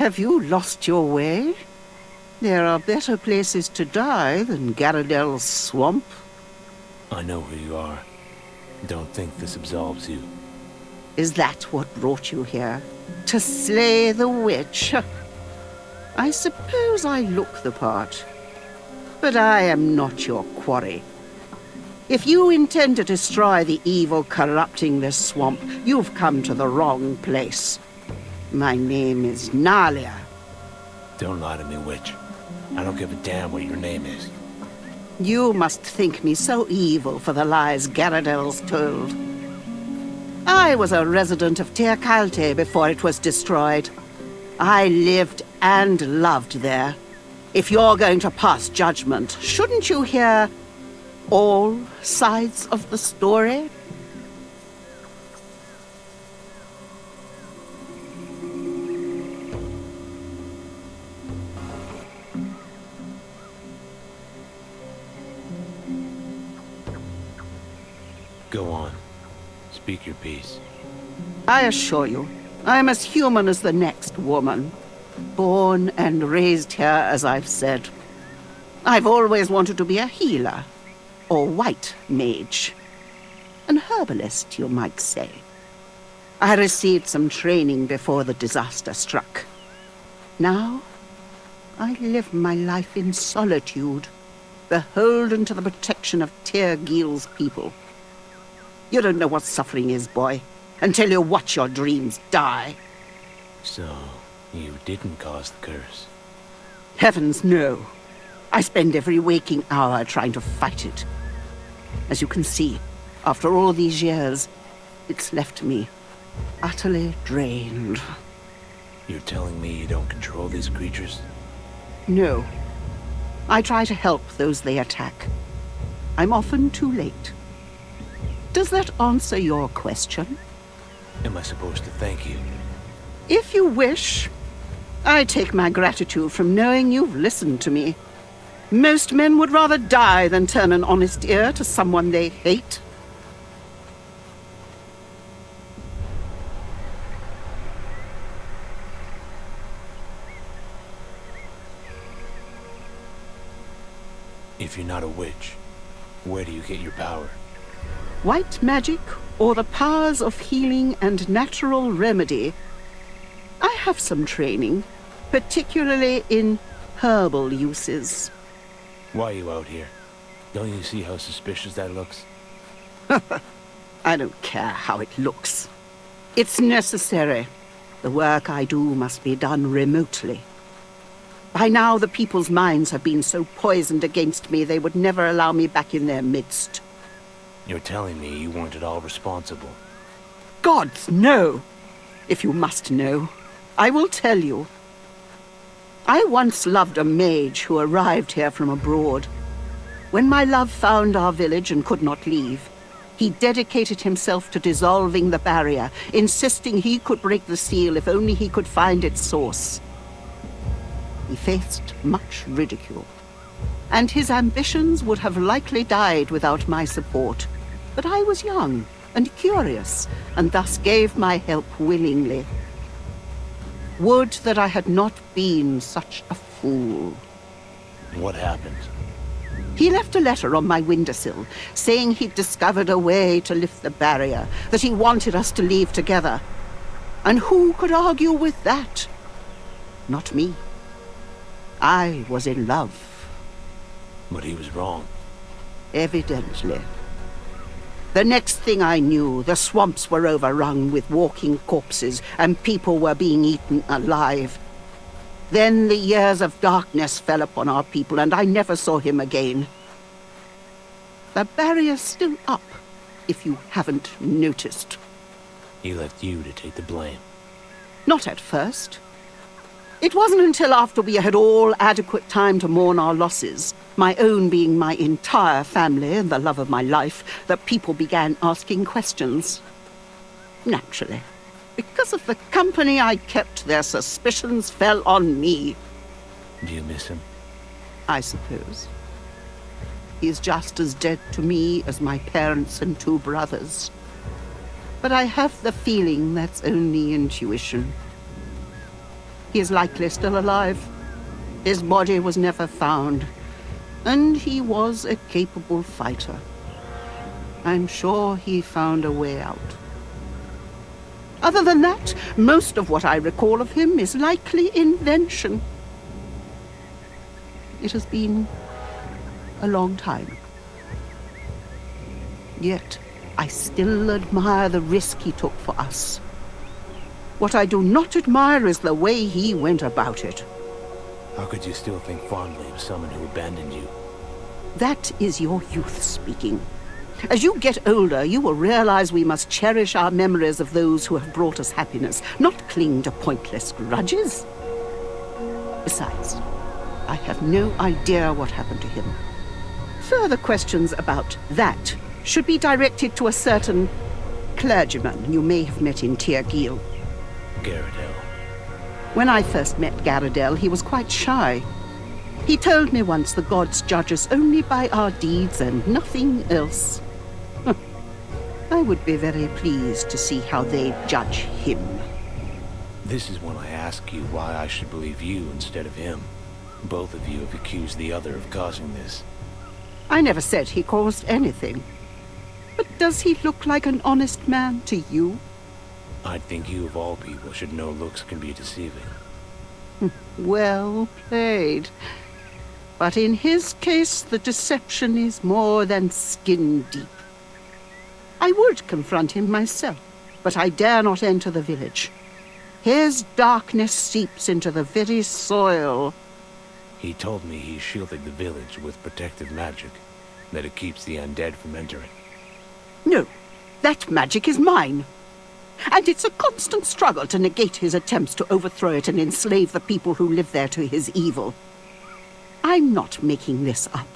Have you lost your way? There are better places to die than Garradel's swamp. I know who you are. Don't think this absolves you. Is that what brought you here? To slay the witch? I suppose I look the part. But I am not your quarry. If you intend to destroy the evil corrupting this swamp, you've come to the wrong place. My name is Nalia. Don't lie to me, witch. I don't give a damn what your name is. You must think me so evil for the lies Garradel's told. I was a resident of Tir Calte before it was destroyed. I lived and loved there. If you're going to pass judgment, shouldn't you hear all sides of the story? Go on. Speak your piece. I assure you, I am as human as the next woman. Born and raised here, as I've said. I've always wanted to be a healer. Or white mage. An herbalist, you might say. I received some training before the disaster struck. Now, I live my life in solitude, beholden to the protection of Tir Gil's people. You don't know what suffering is, boy, until you watch your dreams die. So, you didn't cause the curse? Heavens, no. I spend every waking hour trying to fight it. As you can see, after all these years, it's left me utterly drained. You're telling me you don't control these creatures? No. I try to help those they attack. I'm often too late. Does that answer your question? Am I supposed to thank you? If you wish. I take my gratitude from knowing you've listened to me. Most men would rather die than turn an honest ear to someone they hate. If you're not a witch, where do you get your power? White magic, or the powers of healing and natural remedy. I have some training, particularly in herbal uses. Why are you out here? Don't you see how suspicious that looks? I don't care how it looks. It's necessary. The work I do must be done remotely. By now, the people's minds have been so poisoned against me they would never allow me back in their midst. You're telling me you weren't at all responsible? Gods, no! If you must know, I will tell you. I once loved a mage who arrived here from abroad. When my love found our village and could not leave, he dedicated himself to dissolving the barrier, insisting he could break the seal if only he could find its source. He faced much ridicule, and his ambitions would have likely died without my support. But I was young and curious, and thus gave my help willingly. Would that I had not been such a fool. What happened? He left a letter on my windowsill, saying he'd discovered a way to lift the barrier, that he wanted us to leave together. And who could argue with that? Not me. I was in love. But he was wrong. Evidently. The next thing I knew, the swamps were overrun with walking corpses, and people were being eaten alive. Then the years of darkness fell upon our people, and I never saw him again. The barrier's still up, if you haven't noticed. He left you to take the blame. Not at first. It wasn't until after we had all adequate time to mourn our losses, my own being my entire family and the love of my life, that people began asking questions. Naturally. Because of the company I kept, their suspicions fell on me. Do you miss him? I suppose. He's just as dead to me as my parents and 2 brothers. But I have the feeling that's only intuition. He is likely still alive. His body was never found, and he was a capable fighter. I'm sure he found a way out. Other than that, most of what I recall of him is likely invention. It has been a long time. Yet, I still admire the risk he took for us. What I do not admire is the way he went about it. How could you still think fondly of someone who abandoned you? That is your youth speaking. As you get older, you will realize we must cherish our memories of those who have brought us happiness, not cling to pointless grudges. Besides, I have no idea what happened to him. Further questions about that should be directed to a certain clergyman you may have met in Tir Gil. Garradel. When I first met Garradel, he was quite shy. He told me once the gods judge us only by our deeds and nothing else. I would be very pleased to see how they judge him. This is when I ask you why I should believe you instead of him. Both of you have accused the other of causing this. I never said he caused anything. But does he look like an honest man to you? I'd think you of all people should know looks can be deceiving. Well played. But in his case, the deception is more than skin deep. I would confront him myself, but I dare not enter the village. His darkness seeps into the very soil. He told me he shielded the village with protective magic, that it keeps the undead from entering. No, that magic is mine. And it's a constant struggle to negate his attempts to overthrow it and enslave the people who live there to his evil. I'm not making this up.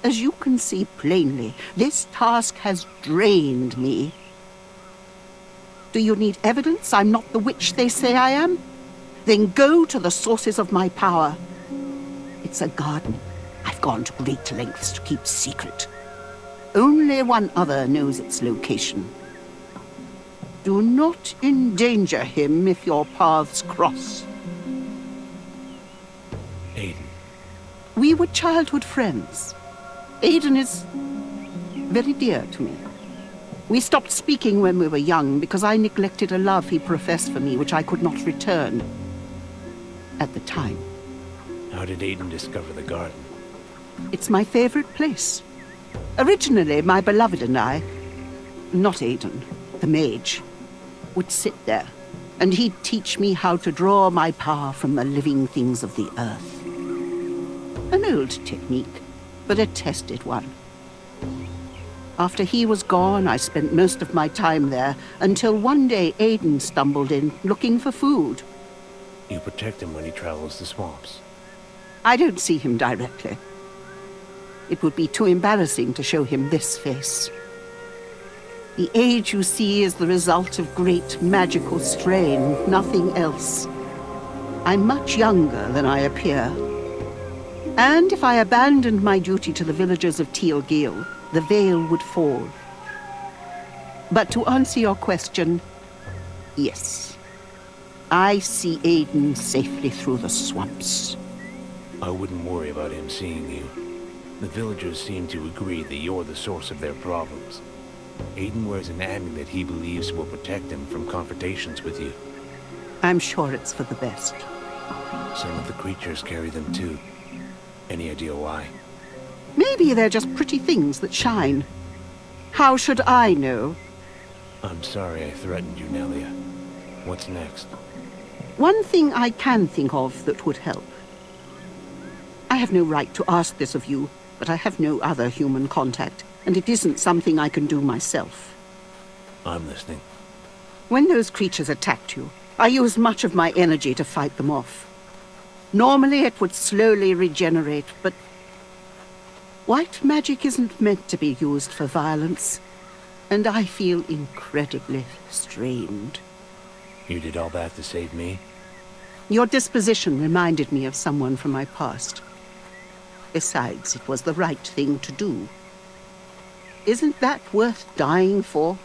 As you can see plainly, this task has drained me. Do you need evidence I'm not the witch they say I am? Then go to the sources of my power. It's a garden I've gone to great lengths to keep secret. Only one other knows its location. Do not endanger him if your paths cross. Aiden. We were childhood friends. Aiden is very dear to me. We stopped speaking when we were young because I neglected a love he professed for me which I could not return at the time. How did Aiden discover the garden? It's my favorite place. Originally, my beloved and I, not Aiden, the mage, would sit there, and he'd teach me how to draw my power from the living things of the earth. An old technique, but a tested one. After he was gone, I spent most of my time there, until one day Aiden stumbled in, looking for food. You protect him when he travels the swamps. I don't see him directly. It would be too embarrassing to show him this face. The age you see is the result of great magical strain, nothing else. I'm much younger than I appear. And if I abandoned my duty to the villagers of Tir Gil, the veil would fall. But to answer your question, yes. I see Aiden safely through the swamps. I wouldn't worry about him seeing you. The villagers seem to agree that you're the source of their problems. Aiden wears an amulet he believes will protect him from confrontations with you. I'm sure it's for the best. Some of the creatures carry them too. Any idea why? Maybe they're just pretty things that shine. How should I know? I'm sorry I threatened you, Nelia. What's next? One thing I can think of that would help. I have no right to ask this of you, but I have no other human contact, and it isn't something I can do myself. I'm listening. When those creatures attacked you, I used much of my energy to fight them off. Normally it would slowly regenerate, but white magic isn't meant to be used for violence, and I feel incredibly strained. You did all that to save me? Your disposition reminded me of someone from my past. Besides, it was the right thing to do. Isn't that worth dying for?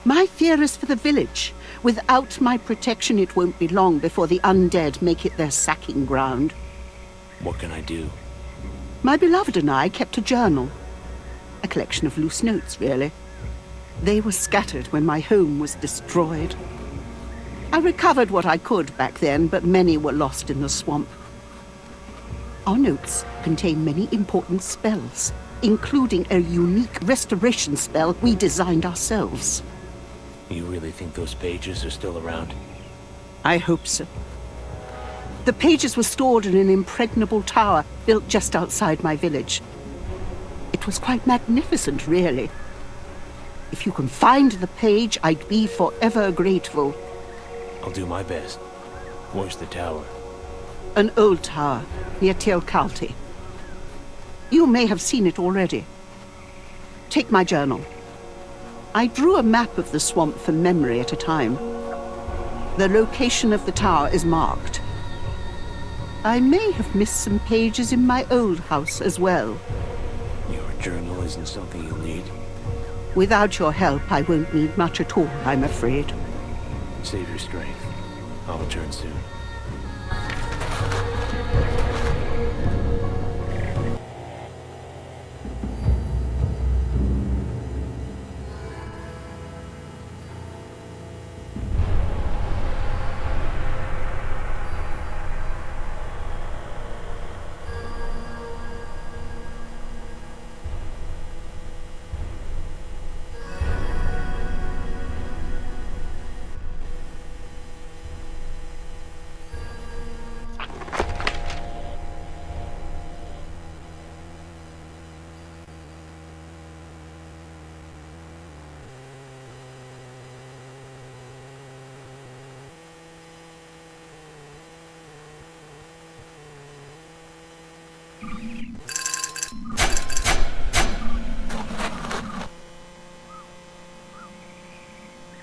My fear is for the village. Without my protection, it won't be long before the undead make it their sacking ground. What can I do? My beloved and I kept a journal. A collection of loose notes, really. They were scattered when my home was destroyed. I recovered what I could back then, but many were lost in the swamp. Our notes contain many important spells, including a unique restoration spell we designed ourselves. You really think those pages are still around? I hope so. The pages were stored in an impregnable tower built just outside my village. It was quite magnificent, really. If you can find the page, I'd be forever grateful. I'll do my best. Where's the tower? An old tower near Tir Kalti. You may have seen it already. Take my journal. I drew a map of the swamp from memory at a time. The location of the tower is marked. I may have missed some pages in my old house as well. Your journal isn't something you'll need. Without your help, I won't need much at all, I'm afraid. Save your strength. I'll return soon.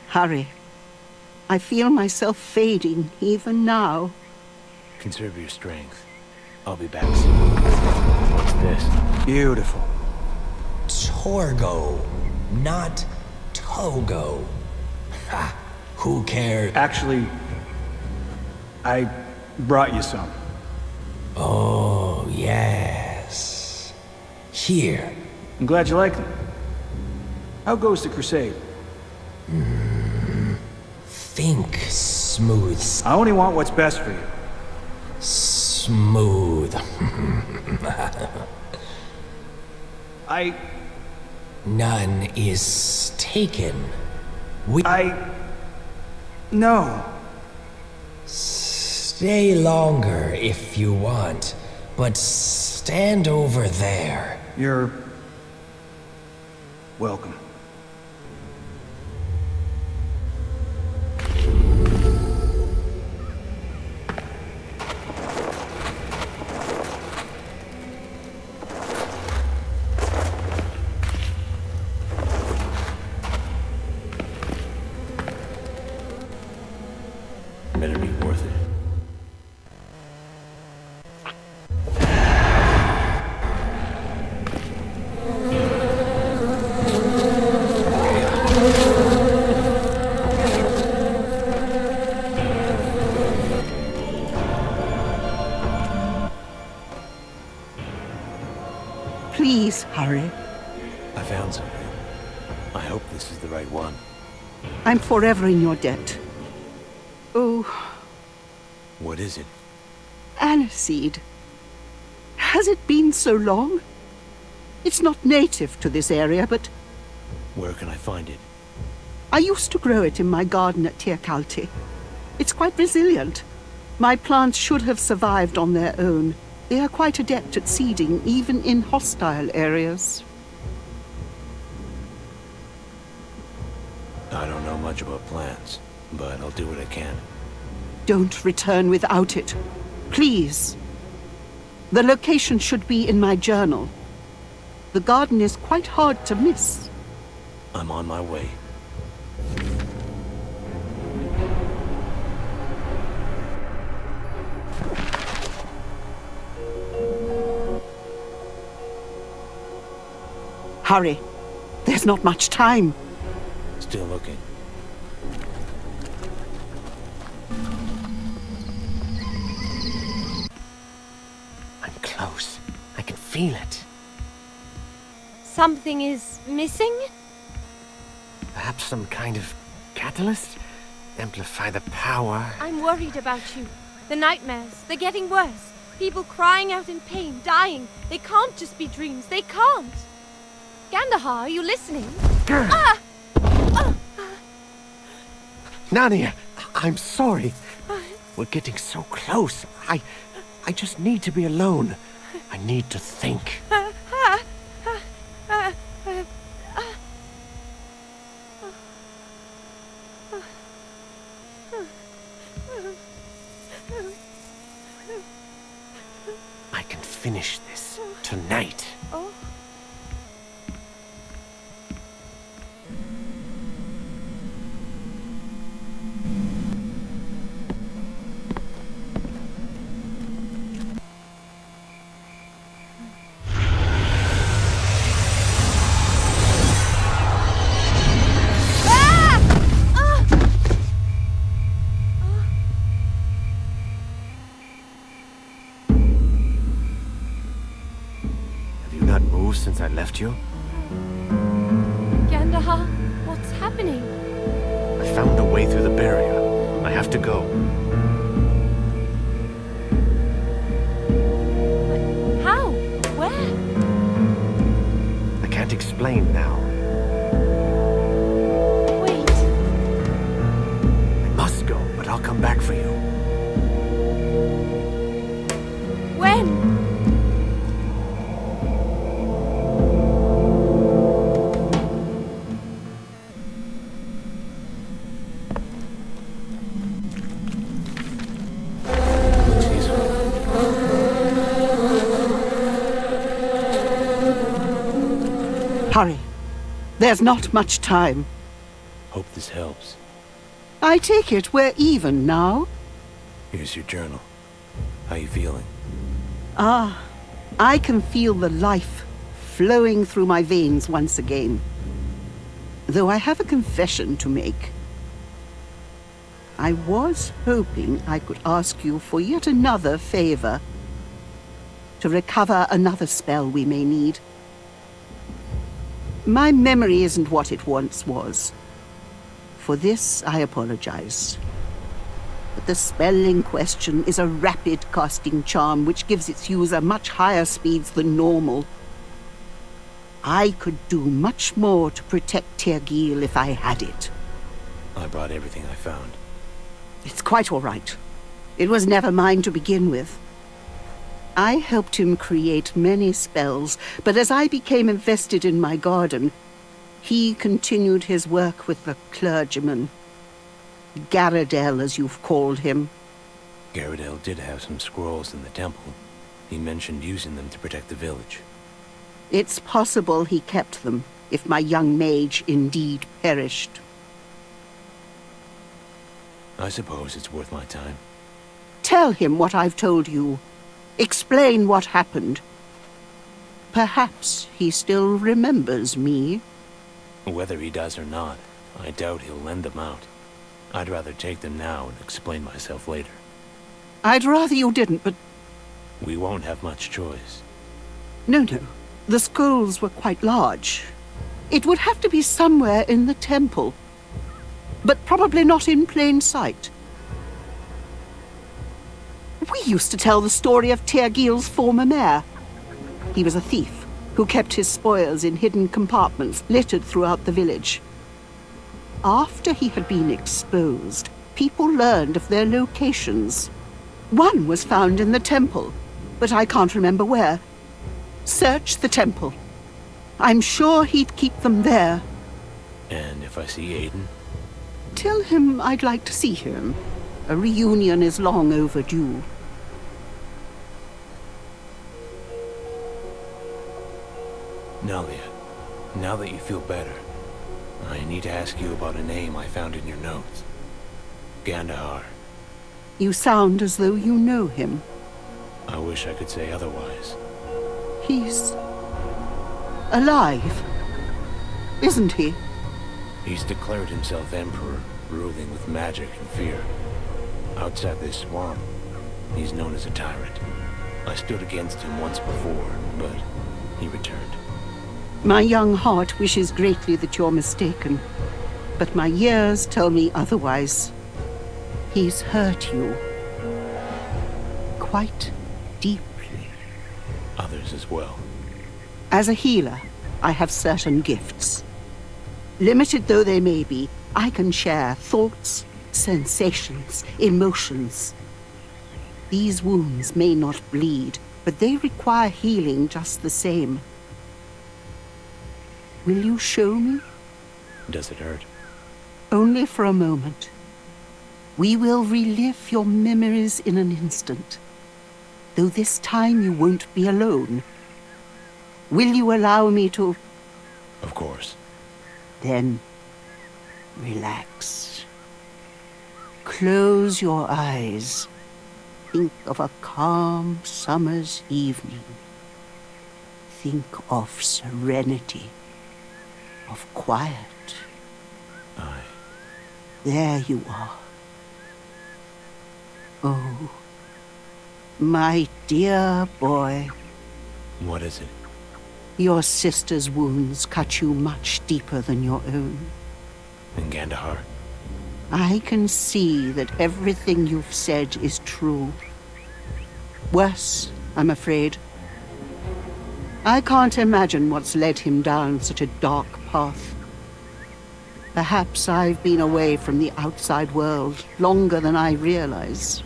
Hurry. I feel myself fading even now. Conserve your strength. I'll be back soon. What's this? Beautiful. Torgo, not Togo. Ha! Who cares? Actually, I brought you some. Oh, yes. Here. I'm glad you like them. How goes the crusade? Think smooth. I only want what's best for you. Smooth. None is taken. No. Stay longer if you want, but stand over there. You're welcome. Better be worth it. Please, hurry. I found something. I hope this is the right one. I'm forever in your debt. Oh, What is it? aniseed. Has it been so long? It's not native to this area, but Where can I find it? I used to grow it in my garden at Tir Kalti. It's quite resilient. My plants should have survived on their own. They are quite adept at seeding, even in hostile areas. I don't know much about plants, but I'll do what I can. Don't return without it. Please. The location should be in my journal. The garden is quite hard to miss. I'm on my way. Hurry. There's not much time. Still looking. close. I can feel it. Something is missing? Perhaps some kind of catalyst? Amplify the power. I'm worried about you. The nightmares, they're getting worse. People crying out in pain, dying. They can't just be dreams. They can't. Gandahar, are you listening? Narnia, I'm sorry. We're getting so close. I just need to be alone. I need to think. I can finish this tonight. Oh. Have you not moved since I left you? Gandahar, what's happening? I found a way through the barrier. I have to go. But how? Where? I can't explain now. Wait. I must go, but I'll come back for you. When? Hurry. There's not much time. Hope this helps. I take it we're even now? Here's your journal. How you feeling? Ah, I can feel the life flowing through my veins once again. Though I have a confession to make. I was hoping I could ask you for yet another favor. To recover another spell we may need. My memory isn't what it once was. For this, I apologize. But the spell in question is a rapid casting charm which gives its user much higher speeds than normal. I could do much more to protect Tergil if I had it. I brought everything I found. It's quite all right. It was never mine to begin with. I helped him create many spells, but as I became invested in my garden, he continued his work with the clergyman. Garadel, as you've called him. Garadel did have some scrolls in the temple. He mentioned using them to protect the village. It's possible he kept them, if my young mage indeed perished. I suppose it's worth my time. Tell him what I've told you. Explain what happened. Perhaps he still remembers me. Whether he does or not, I doubt he'll lend them out. I'd rather take them now and explain myself later. I'd rather you didn't, but... We won't have much choice. No. The scrolls were quite large. It would have to be somewhere in the temple. But probably not in plain sight. We used to tell the story of Tergil's former mayor. He was a thief who kept his spoils in hidden compartments littered throughout the village. After he had been exposed, people learned of their locations. One was found in the temple, but I can't remember where. Search the temple. I'm sure he'd keep them there. And if I see Aiden? Tell him I'd like to see him. A reunion is long overdue. Nalia, now that you feel better, I need to ask you about a name I found in your notes. Gandahar. You sound as though you know him. I wish I could say otherwise. He's... alive, isn't he? He's declared himself emperor, ruling with magic and fear. Outside this swamp, he's known as a tyrant. I stood against him once before, but he returned. My young heart wishes greatly that you're mistaken, but my years tell me otherwise. He's hurt you. Quite deeply. Others as well. As a healer, I have certain gifts. Limited though they may be, I can share thoughts, sensations, emotions. These wounds may not bleed, but they require healing just the same. Will you show me? Does it hurt? Only for a moment. We will relive your memories in an instant. Though this time you won't be alone. Will you allow me to... Of course. Then, relax. Close your eyes. Think of a calm summer's evening. Think of serenity, of quiet. Aye. There you are. Oh, my dear boy. What is it? Your sister's wounds cut you much deeper than your own. In Kandahar? I can see that everything you've said is true. Worse, I'm afraid. I can't imagine what's led him down such a dark path. Perhaps I've been away from the outside world longer than I realize.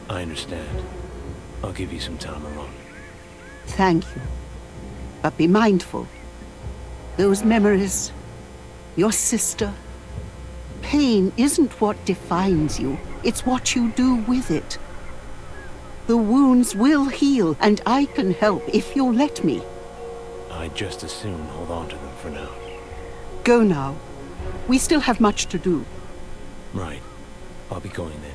I understand. I'll give you some time alone. Thank you. But be mindful. Those memories, your sister. Pain isn't what defines you. It's what you do with it. The wounds will heal, and I can help if you'll let me. I'd just as soon hold on to them for now. Go now. We still have much to do. Right. I'll be going then.